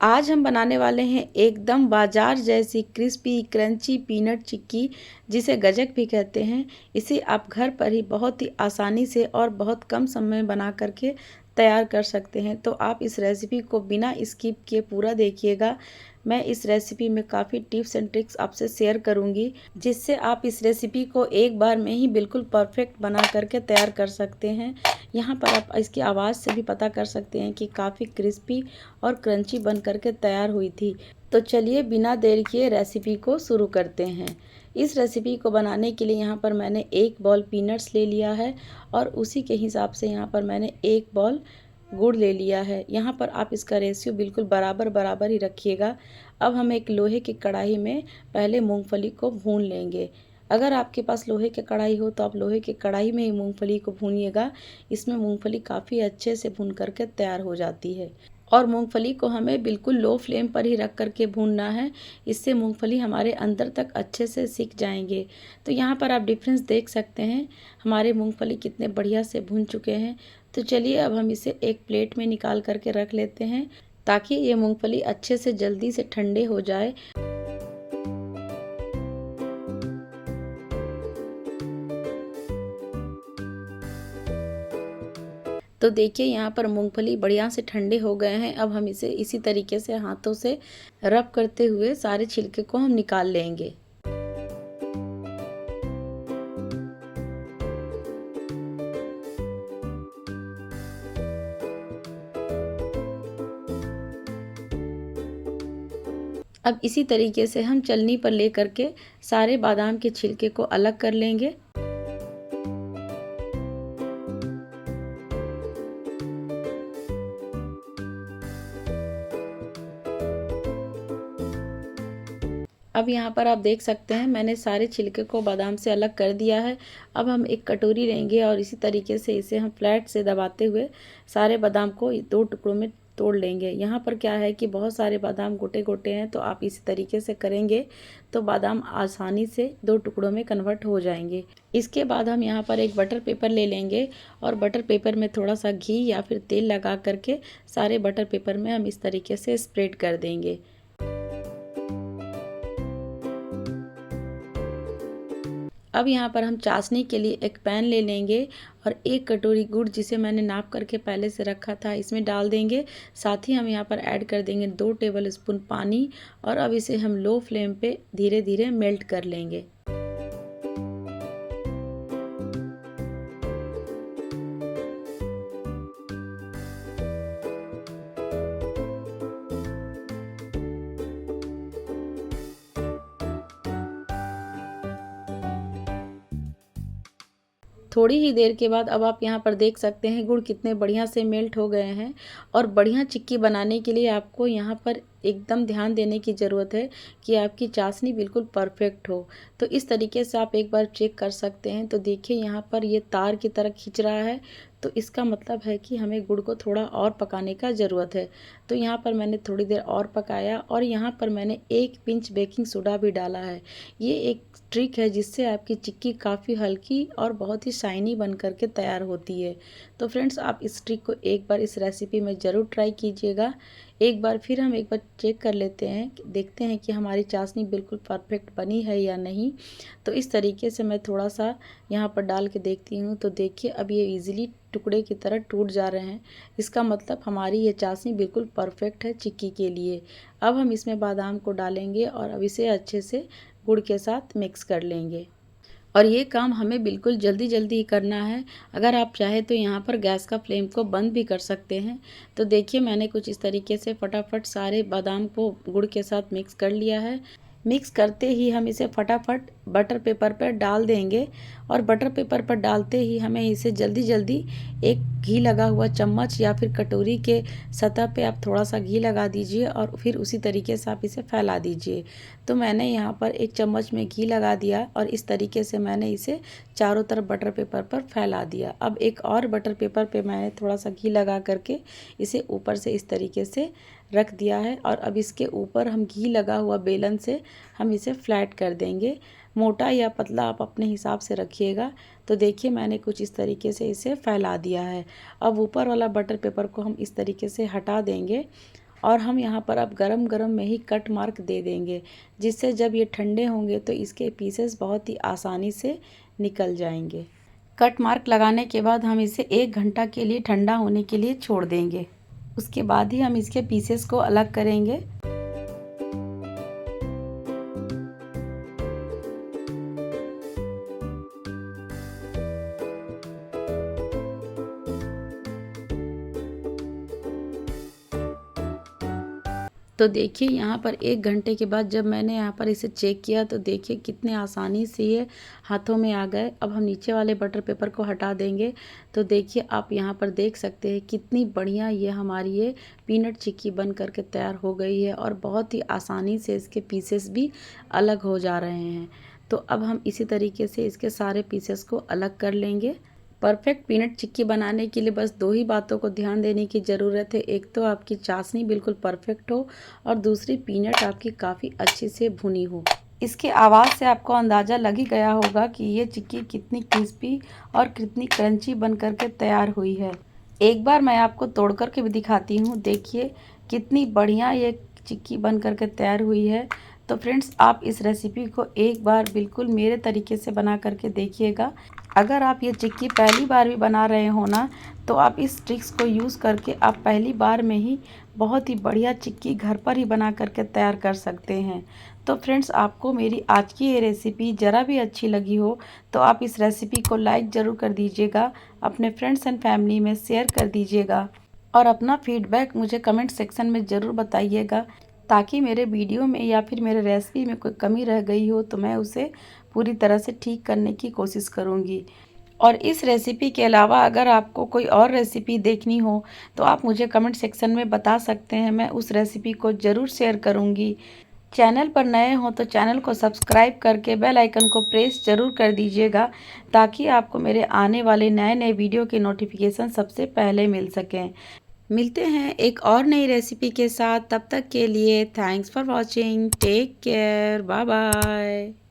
आज हम बनाने वाले हैं एकदम बाजार जैसी क्रिस्पी क्रंची पीनट चिक्की, जिसे गजक भी कहते हैं। इसे आप घर पर ही बहुत ही आसानी से और बहुत कम समय में बना करके तैयार कर सकते हैं। तो आप इस रेसिपी को बिना स्किप किए पूरा देखिएगा। मैं इस रेसिपी में काफ़ी टिप्स एंड ट्रिक्स आपसे शेयर करूंगी, जिससे आप इस रेसिपी को एक बार में ही बिल्कुल परफेक्ट बना करके तैयार कर सकते हैं। यहाँ पर आप इसकी आवाज़ से भी पता कर सकते हैं कि काफ़ी क्रिस्पी और क्रंची बन करके तैयार हुई थी। तो चलिए बिना देर किए रेसिपी को शुरू करते हैं। इस रेसिपी को बनाने के लिए यहाँ पर मैंने 1 बॉल पीनट्स ले लिया है और उसी के हिसाब से यहाँ पर मैंने 1 बॉल गुड़ ले लिया है। यहाँ पर आप इसका रेशियो बिल्कुल बराबर बराबर ही रखिएगा। अब हम एक लोहे की कढ़ाई में पहले मूंगफली को भून लेंगे। अगर आपके पास लोहे की कढ़ाई हो तो आप लोहे की कढ़ाई में ही मूंगफली को भूनिएगा। इसमें मूंगफली काफ़ी अच्छे से भून करके तैयार हो जाती है और मूंगफली को हमें बिल्कुल लो फ्लेम पर ही रख करके भूनना है। इससे मूंगफली हमारे अंदर तक अच्छे से सिक जाएंगे। तो यहाँ पर आप डिफरेंस देख सकते हैं, हमारे मूंगफली कितने बढ़िया से भून चुके हैं। तो चलिए अब हम इसे एक प्लेट में निकाल करके रख लेते हैं, ताकि ये मूंगफली अच्छे से जल्दी से ठंडे हो जाए। तो देखिए यहाँ पर मूंगफली बढ़िया से ठंडे हो गए हैं। अब हम इसे इसी तरीके से हाथों से रब करते हुए सारे छिलके को हम निकाल लेंगे। अब इसी तरीके से हम छलनी पर ले करके सारे बादाम के छिलके को अलग कर लेंगे। अब यहाँ पर आप देख सकते हैं मैंने सारे छिलके को बादाम से अलग कर दिया है। अब हम एक कटोरी लेंगे और इसी तरीके से इसे हम फ्लैट से दबाते हुए सारे बादाम को 2 टुकड़ों में तोड़ लेंगे। यहाँ पर क्या है कि बहुत सारे बादाम गोटे गोटे हैं, तो आप इसी तरीके से करेंगे तो बादाम आसानी से 2 टुकड़ों में कन्वर्ट हो जाएंगे। इसके बाद हम यहाँ पर एक बटर पेपर ले लेंगे और बटर पेपर में थोड़ा सा घी या फिर तेल लगा करके सारे बटर पेपर में हम इस तरीके से स्प्रेड कर देंगे। अब यहाँ पर हम चाशनी के लिए एक पैन ले लेंगे और 1 कटोरी गुड़, जिसे मैंने नाप करके पहले से रखा था, इसमें डाल देंगे। साथ ही हम यहाँ पर ऐड कर देंगे 2 टेबल स्पून पानी और अब इसे हम लो फ्लेम पे धीरे धीरे मेल्ट कर लेंगे। थोड़ी ही देर के बाद अब आप यहाँ पर देख सकते हैं गुड़ कितने बढ़िया से मेल्ट हो गए हैं। और बढ़िया चिक्की बनाने के लिए आपको यहाँ पर एकदम ध्यान देने की ज़रूरत है कि आपकी चाशनी बिल्कुल परफेक्ट हो। तो इस तरीके से आप एक बार चेक कर सकते हैं। तो देखिए यहाँ पर ये तार की तरह खींच रहा है, तो इसका मतलब है कि हमें गुड़ को थोड़ा और पकाने का ज़रूरत है। तो यहाँ पर मैंने थोड़ी देर और पकाया और यहाँ पर मैंने 1 पिंच बेकिंग सोडा भी डाला है। ये एक ट्रिक है जिससे आपकी चिक्की काफ़ी हल्की और बहुत ही शाइनी बन करके तैयार होती है। तो फ्रेंड्स, आप इस ट्रिक को एक बार इस रेसिपी में ज़रूर ट्राई कीजिएगा। एक बार फिर हम एक बार चेक कर लेते हैं, देखते हैं कि हमारी चाशनी बिल्कुल परफेक्ट बनी है या नहीं। तो इस तरीके से मैं थोड़ा सा यहाँ पर डाल के देखती हूँ। तो देखिए अब ये इजीली टुकड़े की तरह टूट जा रहे हैं। इसका मतलब हमारी ये चाशनी बिल्कुल परफेक्ट है चिक्की के लिए। अब हम इसमें बादाम को डालेंगे और अब इसे अच्छे से गुड़ के साथ मिक्स कर लेंगे। और ये काम हमें बिल्कुल जल्दी जल्दी ही करना है। अगर आप चाहे तो यहाँ पर गैस का फ्लेम को बंद भी कर सकते हैं। तो देखिए मैंने कुछ इस तरीके से फटाफट सारे बादाम को गुड़ के साथ मिक्स कर लिया है। मिक्स करते ही हम इसे फटाफट बटर पेपर पर डाल देंगे और बटर पेपर पर डालते ही हमें इसे जल्दी जल्दी एक घी लगा हुआ चम्मच या फिर कटोरी के सतह पे आप थोड़ा सा घी लगा दीजिए और फिर उसी तरीके से आप इसे फैला दीजिए। तो मैंने यहाँ पर 1 चम्मच में घी लगा दिया और इस तरीके से मैंने इसे चारों तरफ बटर पेपर पर फैला दिया। अब एक और बटर पेपर पे मैंने थोड़ा सा घी लगा करके इसे ऊपर से इस तरीके से रख दिया है और अब इसके ऊपर हम घी लगा हुआ बेलन से हम इसे फ्लैट कर देंगे। मोटा या पतला आप अपने हिसाब से रखिएगा। तो देखिए मैंने कुछ इस तरीके से इसे फैला दिया है। अब ऊपर वाला बटर पेपर को हम इस तरीके से हटा देंगे और हम यहाँ पर अब गरम गरम में ही कट मार्क दे देंगे, जिससे जब ये ठंडे होंगे तो इसके पीसेस बहुत ही आसानी से निकल जाएंगे। कट मार्क लगाने के बाद हम इसे 1 घंटा के लिए ठंडा होने के लिए छोड़ देंगे। उसके बाद ही हम इसके पीसेस को अलग करेंगे। तो देखिए यहाँ पर 1 घंटे के बाद जब मैंने यहाँ पर इसे चेक किया तो देखिए कितने आसानी से ये हाथों में आ गए। अब हम नीचे वाले बटर पेपर को हटा देंगे। तो देखिए आप यहाँ पर देख सकते हैं कितनी बढ़िया ये हमारी ये पीनट चिक्की बन करके तैयार हो गई है और बहुत ही आसानी से इसके पीसेस भी अलग हो जा रहे हैं। तो अब हम इसी तरीके से इसके सारे पीसेस को अलग कर लेंगे। परफेक्ट पीनट चिक्की बनाने के लिए बस 2 ही बातों को ध्यान देने की ज़रूरत है। एक तो आपकी चाशनी बिल्कुल परफेक्ट हो और दूसरी पीनट आपकी काफ़ी अच्छे से भुनी हो। इसके आवाज़ से आपको अंदाज़ा लग ही गया होगा कि ये चिक्की कितनी क्रिस्पी और कितनी क्रंची बन करके तैयार हुई है। एक बार मैं आपको तोड़ करके भी दिखाती हूँ। देखिए कितनी बढ़िया ये चिक्की बन करके तैयार हुई है। तो फ्रेंड्स आप इस रेसिपी को एक बार बिल्कुल मेरे तरीके से बना करके देखिएगा। अगर आप ये चिक्की पहली बार भी बना रहे हो ना, तो आप इस ट्रिक्स को यूज़ करके आप पहली बार में ही बहुत ही बढ़िया चिक्की घर पर ही बना करके तैयार कर सकते हैं। तो फ्रेंड्स आपको मेरी आज की ये रेसिपी ज़रा भी अच्छी लगी हो तो आप इस रेसिपी को लाइक ज़रूर कर दीजिएगा, अपने फ्रेंड्स एंड फैमिली में शेयर कर दीजिएगा और अपना फीडबैक मुझे कमेंट सेक्शन में ज़रूर बताइएगा, ताकि मेरे वीडियो में या फिर मेरे रेसिपी में कोई कमी रह गई हो तो मैं उसे पूरी तरह से ठीक करने की कोशिश करूँगी। और इस रेसिपी के अलावा अगर आपको कोई और रेसिपी देखनी हो तो आप मुझे कमेंट सेक्शन में बता सकते हैं, मैं उस रेसिपी को ज़रूर शेयर करूँगी। चैनल पर नए हो तो चैनल को सब्सक्राइब करके बेल आइकन को प्रेस ज़रूर कर दीजिएगा, ताकि आपको मेरे आने वाले नए नए वीडियो के नोटिफिकेशन सबसे पहले मिल सकें। मिलते हैं एक और नई रेसिपी के साथ, तब तक के लिए thanks for watching, take care, bye bye.